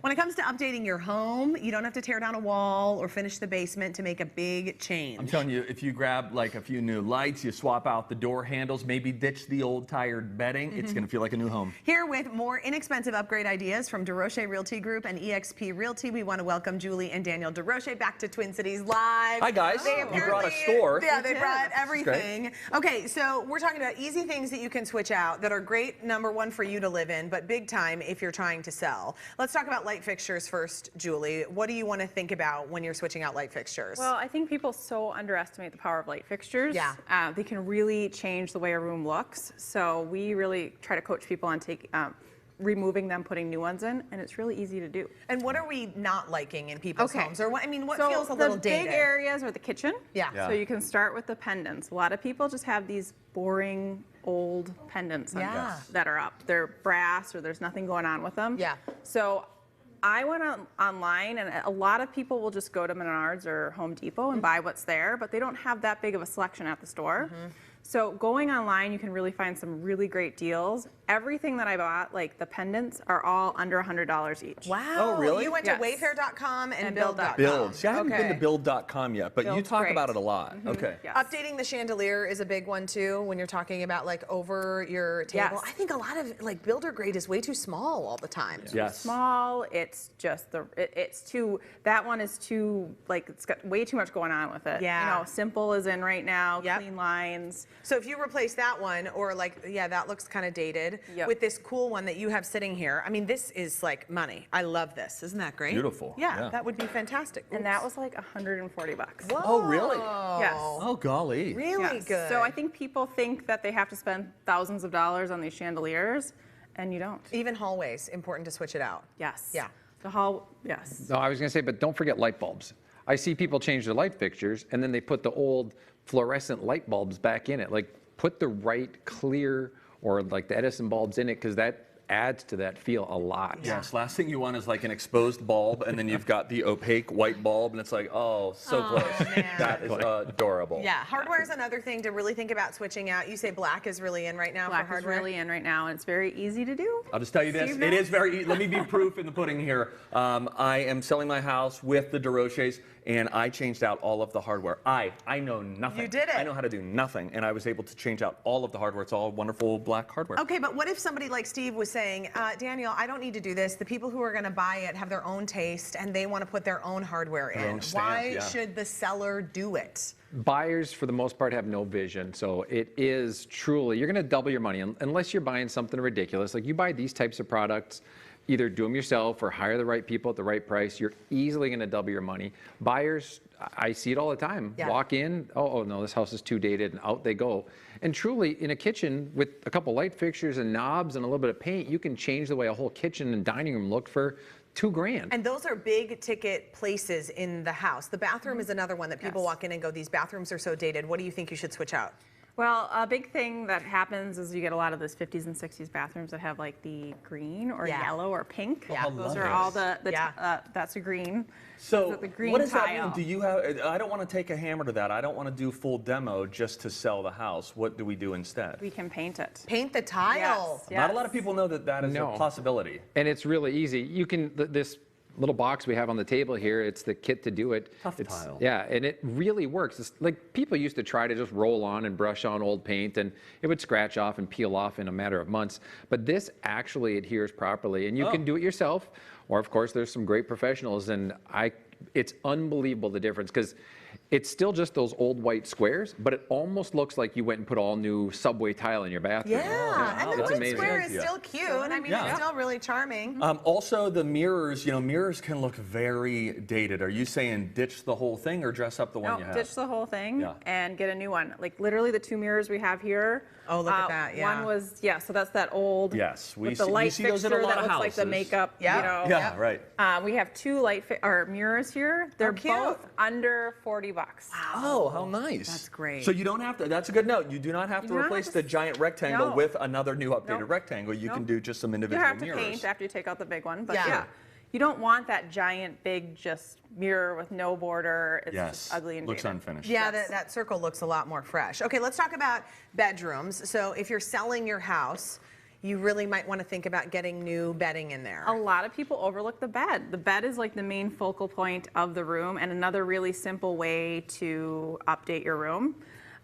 When it comes to updating your home, you don't have to tear down a wall or finish the basement to make a big change. I'm telling you, if you grab like a few new lights, you swap out the door handles, maybe ditch the old tired bedding, it's going to feel like a new home. Here with more inexpensive upgrade ideas from DeRoche Realty Group and eXp Realty, we want to welcome Julie and Daniel DeRoche back to Twin Cities Live. Hi guys, you brought a store. Yeah, they brought everything. Okay, so we're talking about easy things that you can switch out that are great, number one, for you to live in, but big time if you're trying to sell. Let's talk about light fixtures first, Julie. What do you want to think about when you're switching out light fixtures? Well, I think people so underestimate the power of light fixtures. Yeah. They can really change the way a room looks. So we really try to coach people on removing them, putting new ones in, and it's really easy to do. And what are we not liking in people's homes? Or what, I mean, what feels a little dated? The big areas are the kitchen. Yeah. So you can start with the pendants. A lot of people just have these boring old pendants that are up. They're brass or there's nothing going on with them. Yeah. So I went online, and a lot of people will just go to Menards or Home Depot and buy what's there, but they don't have that big of a selection at the store. So going online, you can really find some really great deals. Everything that I bought, like the pendants, are all under $100 each. Wow. Oh, really? You went to Wayfair.com and Build.com. Build. See, I haven't been to Build.com yet, but you talk about it a lot. Okay. Yes. Updating the chandelier is a big one too when you're talking about like over your table. Yes. I think a lot of like builder grade is way too small all the time. Yes. Small, it's just it's too, that one is too, like, it's got way too much going on with it. Yeah. You know, simple is in right now, clean lines. So if you replace that one, or like, yeah, that looks kind of dated, with this cool one that you have sitting here, I mean, this is like money. I love this. Isn't that great? Beautiful. Yeah, that would be fantastic. And that was like $140. Whoa. Oh, really? Yes. Oh, golly. Really good. So I think people think that they have to spend thousands of dollars on these chandeliers, and you don't. Even hallways, important to switch it out. Yes. Yeah. The hall, yes. No, I was going to say, but don't forget light bulbs. I see people change their light fixtures, and then they put the old fluorescent light bulbs back in it. Like, put the right clear or like the Edison bulbs in it, because that adds to that feel a lot. Yes, last thing you want is like an exposed bulb, and then you've got the opaque white bulb, and it's like, oh, so close. Man. That is adorable. Yeah, hardware is another thing to really think about switching out. You say black is really in right now Black for hardware? is really in right now, and it's very easy to do. I'll just tell you this, it is very easy. Let me be proof in the pudding here. I am selling my house with the DeRoches, and I changed out all of the hardware. I know nothing. You did it. I know how to do nothing, and I was able to change out all of the hardware. It's all wonderful black hardware. Okay, but what if somebody like Steve was saying, Daniel, I don't need to do this. The people who are going to buy it have their own taste, and they want to put their own hardware in. own stamp, Why should the seller do it? Buyers, for the most part, have no vision. So it is truly, you're going to double your money unless you're buying something ridiculous. Like, you buy these types of products, either do them yourself or hire the right people at the right price, you're easily going to double your money. Buyers, I see it all the time. Yeah. Walk in, oh no, this house is too dated, and out they go. And truly, in a kitchen with a couple light fixtures and knobs and a little bit of paint, you can change the way a whole kitchen and dining room look for $2,000. And those are big ticket places in the house. The bathroom is another one that people walk in and go, these bathrooms are so dated. What do you think you should switch out? Well, a big thing that happens is you get a lot of those 50s and 60s bathrooms that have like the green or yellow or pink. Yeah. Those are all that's a green. So the green what does that tile. mean? Do you have, I don't want to take a hammer to that. I don't want to do full demo just to sell the house. What do we do instead? We can paint it. Paint the tile. Yes. Not a lot of people know that that is No. a possibility. And it's really easy. You can, this little box we have on the table here, it's the kit to do it. Tough tile. Yeah, and it really works. It's like, people used to try to just roll on and brush on old paint, and it would scratch off and peel off in a matter of months. But this actually adheres properly, and you can do it yourself, or of course there's some great professionals, and it's unbelievable the difference, because it's still just those old white squares, but it almost looks like you went and put all new subway tile in your bathroom. Yeah, and the That's white amazing. square is still cute. I mean, it's still really charming. Also, the mirrors, mirrors can look very dated. Are you saying ditch the whole thing or dress up the one you have? Ditch the whole thing and get a new one. Like, literally the two mirrors we have here. Oh, look at that, yeah. One was, so that's that old. Yes, we with the see- we light see those in a fixture lot that of looks like the houses. makeup, Yeah. you know. Yeah, right. We have two mirrors here. They're cute. both under $40. Oh, how nice. That's great. So you don't have to, that's a good note. You do not have to do not replace have the to giant rectangle No. with another new updated Nope. rectangle. You can Nope. do just some You individual have to mirrors. paint after you take out the big one, but Yeah. you don't want that giant, big, just mirror with no border. It's Yes, just ugly and looks dated. unfinished. Yeah, that circle looks a lot more fresh. Okay, let's talk about bedrooms. So if you're selling your house, you really might want to think about getting new bedding in there. A lot of people overlook the bed. The bed is like the main focal point of the room, and another really simple way to update your room.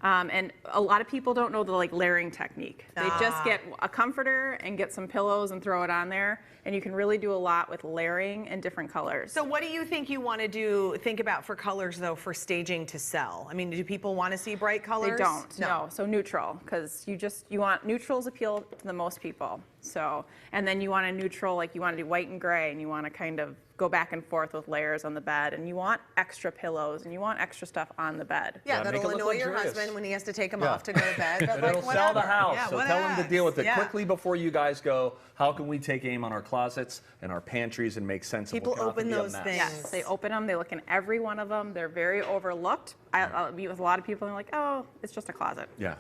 And a lot of people don't know the layering technique. They just get a comforter and get some pillows and throw it on there, and you can really do a lot with layering and different colors. So what do you think you want to think about for colors though for staging to sell? I mean, do people want to see bright colors? They don't, no. So neutral, because you want neutrals appeal to the most people. So, and then you want a neutral, like you want to do white and gray, and you want to kind of go back and forth with layers on the bed, and you want extra pillows, and you want extra stuff on the bed. Yeah, Yeah, make that'll it look annoy your luxurious. husband when he has to take them off to go to bed. But And like, it'll sell the whatever. house. Yeah, So what tell them to deal with it Yeah. quickly before you guys go. How can we take aim on our closets and our pantries and make sense People of what's open be a those mess? things. Yes, they open them, they look in every one of them. They're very overlooked. I'll meet with a lot of people and they're like, oh, it's just a closet. Yeah.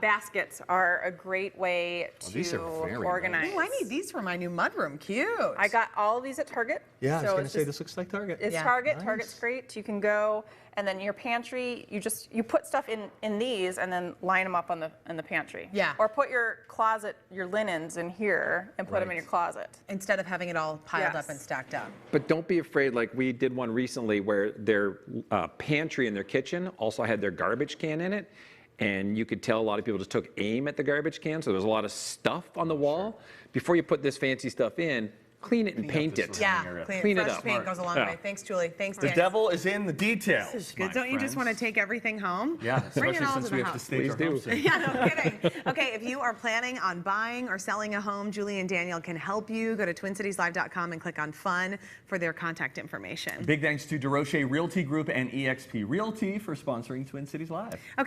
Baskets are a great way to these are very nice. organize. Oh, I need these for my new mudroom. Cute. I got all of these at Target. Yeah, I was So going to it's say just- this looks like Target. It's Yeah. Target. Nice. Target's great. You can go, and then your pantry, you put stuff in these, and then line them up in the pantry. Yeah. Or put your closet, your linens in here, and put them in Right. your closet. Instead of having it all piled Yes. up and stacked up. But don't be afraid. Like we did one recently where their pantry in their kitchen also had their garbage can in it. And you could tell a lot of people just took aim at the garbage can. So there was a lot of stuff on the wall. Before you put this fancy stuff in, clean it and Clean up paint this it. room. Yeah, area. Clean it fresh up. paint goes a long Yeah. way. Thanks, Julie. Thanks, The Dan. devil is in the details. This is good. my Don't you just want to friends. take everything home? Yeah, Bring especially it all since to the we have to house. stage Please our do. home soon. Yeah, no kidding. Okay, if you are planning on buying or selling a home, Julie and Daniel can help you. Go to TwinCitiesLive.com and click on Fun for their contact information. Big thanks to DeRoche Realty Group and eXp Realty for sponsoring Twin Cities Live. Okay.